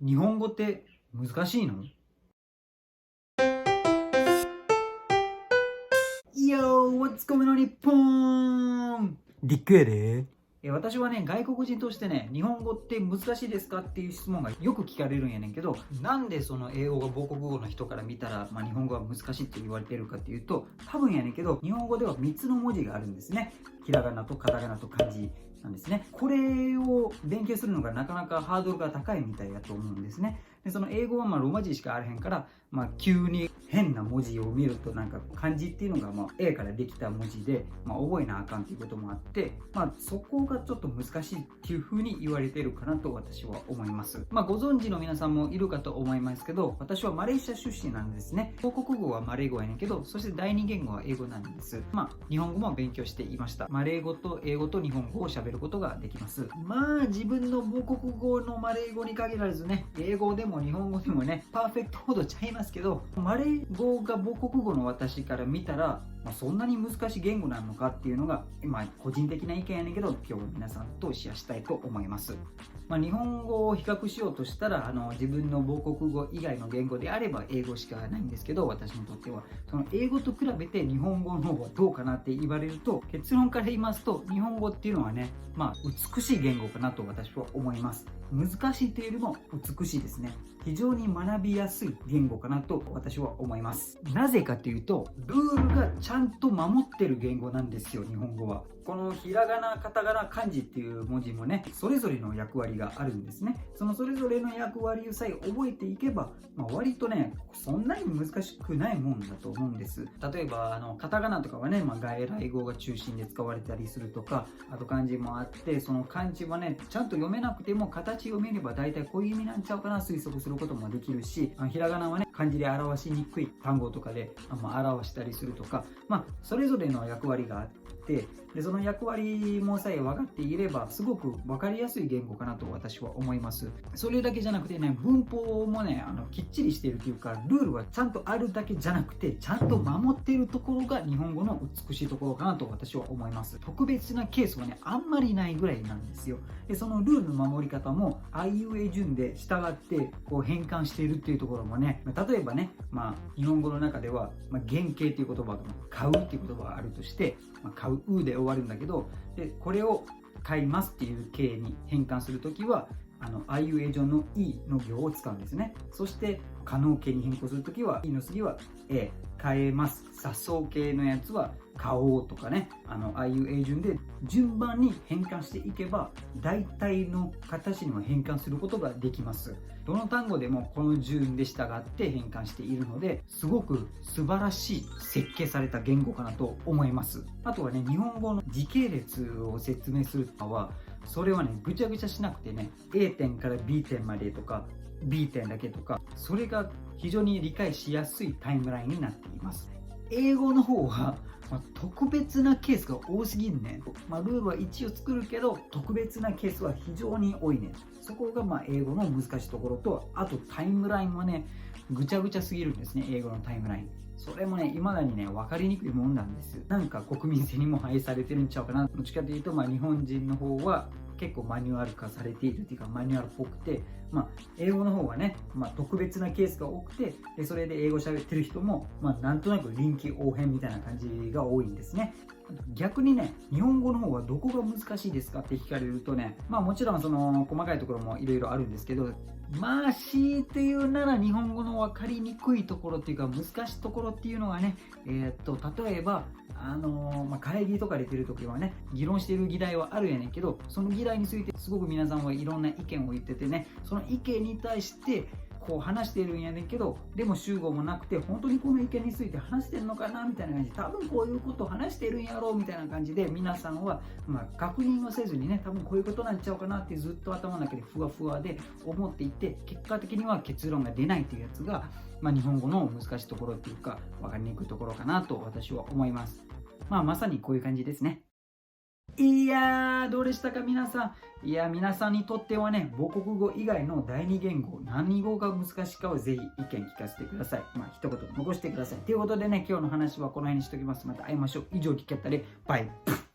日本語って難しいの？ Yo, what's going on 日本？リックやで。私はね、外国人としてね、日本語って難しいですかっていう質問がよく聞かれるんやねんけど、なんでその英語が母国語の人から見たら、日本語は難しいって言われてるかっていうと、多分やねんけど、日本語では3つの文字があるんですね。ひらがなとカタカナと漢字なんですね。これを勉強するのがなかなかハードルが高いみたいだと思うんですね。でその英語はローマ字しかあらへんから、急に変な文字を見るとなんか漢字っていうのがA からできた文字で、覚えなあかんっていうこともあって、そこがちょっと難しいっていう風に言われてるかなと私は思います。ご存知の皆さんもいるかと思いますけど、私はマレーシア出身なんですね。母国語はマレー語やねんけど、そして第二言語は英語なんです。日本語も勉強していました。マレー語と英語と日本語を喋ることができます。自分の母国語のマレー語に限らずね、英語でも日本語でもね、パーフェクトほどちゃいますけど、マレー語が母国語の私から見たら、そんなに難しい言語なのかっていうのが、個人的な意見やねんけど、今日皆さんとシェアしたいと思います。日本語を比較しようとしたら、自分の母国語以外の言語であれば英語しかないんですけど、私にとってはその英語と比べて日本語の方はどうかなって言われると、結論から言いますと、日本語っていうのはね、美しい言語かなと私は思います。難しいというよりも美しいですね。非常に学びやすい言語かなと私は思います。なぜかというと、ルールがちゃんと守ってる言語なんですよ、日本語は。このひらがな、カタカナ、漢字っていう文字もね、それぞれの役割があるんですね。そのそれぞれの役割をさえ覚えていけば、割とね、そんなに難しくないもんだと思うんです。例えば、カタカナとかはね、外来語が中心で使われたりするとか、あと漢字もあって、その漢字はね、ちゃんと読めなくても形を見れば大体こういう意味なんちゃうかな推測することもできるし、ひらがなはね、漢字で表しにくい単語とかで表したりするとか、それぞれの役割があって、でその役割もさえ分かっていればすごく分かりやすい言語かなと私は思います。それだけじゃなくてね、文法もねきっちりしているというか、ルールはちゃんとあるだけじゃなくてちゃんと守っているところが日本語の美しいところかなと私は思います。特別なケースはねあんまりないぐらいなんですよ。でそのルールの守り方もあいうえ順で従ってこう変換しているっていうところもね、例えばね、日本語の中では、原型っていう言葉が買うっていう言葉があるとして、買うで終わるんだけど、でこれを買いますっていう形に変換するときはあいうえ順のいの行を使うんですね。そして可能形に変更するときはいの次は買えます。殺相形のやつは買おうとかね、あいうえ順で順番に変換していけば大体の形にも変換することができます。どの単語でもこの順で従って変換しているので、すごく素晴らしい設計された言語かなと思います。あとはね、日本語の時系列を説明するのは、それはねぐちゃぐちゃしなくてね、 A 点から B 点までとか B 点だけとか、それが非常に理解しやすいタイムラインになっています。英語の方は、特別なケースが多すぎんねん。ルールは一応作るけど特別なケースは非常に多いねん。そこが英語の難しいところと、あとタイムラインはねぐちゃぐちゃすぎるんですね、英語のタイムライン。それもね未だにね分かりにくいもんなんです。なんか国民性にも反映されてるんちゃうかな。どっちかというと日本人の方は結構マニュアル化されているっていうか、マニュアルっぽくて、英語の方はね、特別なケースが多くて、でそれで英語喋ってる人も、なんとなく臨機応変みたいな感じが多いんですね。逆にね、日本語の方はどこが難しいですかって聞かれるとね、もちろんその細かいところもいろいろあるんですけど、強いて言うなら日本語の分かりにくいところっていうか難しいところっていうのはね、例えば会議とかで出るときはね、議論している議題はあるやねんけど、その議題についてすごく皆さんはいろんな意見を言っててね、その意見に対してこう話してるんやねんけど、でも集合もなくて本当にこの意見について話してるのかなみたいな感じで、多分こういうことを話してるんやろうみたいな感じで、皆さんは確認はせずにね、多分こういうことなんちゃうかなってずっと頭の中でふわふわで思っていて、結果的には結論が出ないというやつが、日本語の難しいところっていうか分かりにくいところかなと私は思います。まさにこういう感じですね。いやー、どうでしたか皆さん。いや、皆さんにとってはね、母国語以外の第二言語、何語が難しいかをぜひ意見聞かせてください。一言残してください。ということでね、今日の話はこの辺にしときます。また会いましょう。以上、聞きやったれ。バイ。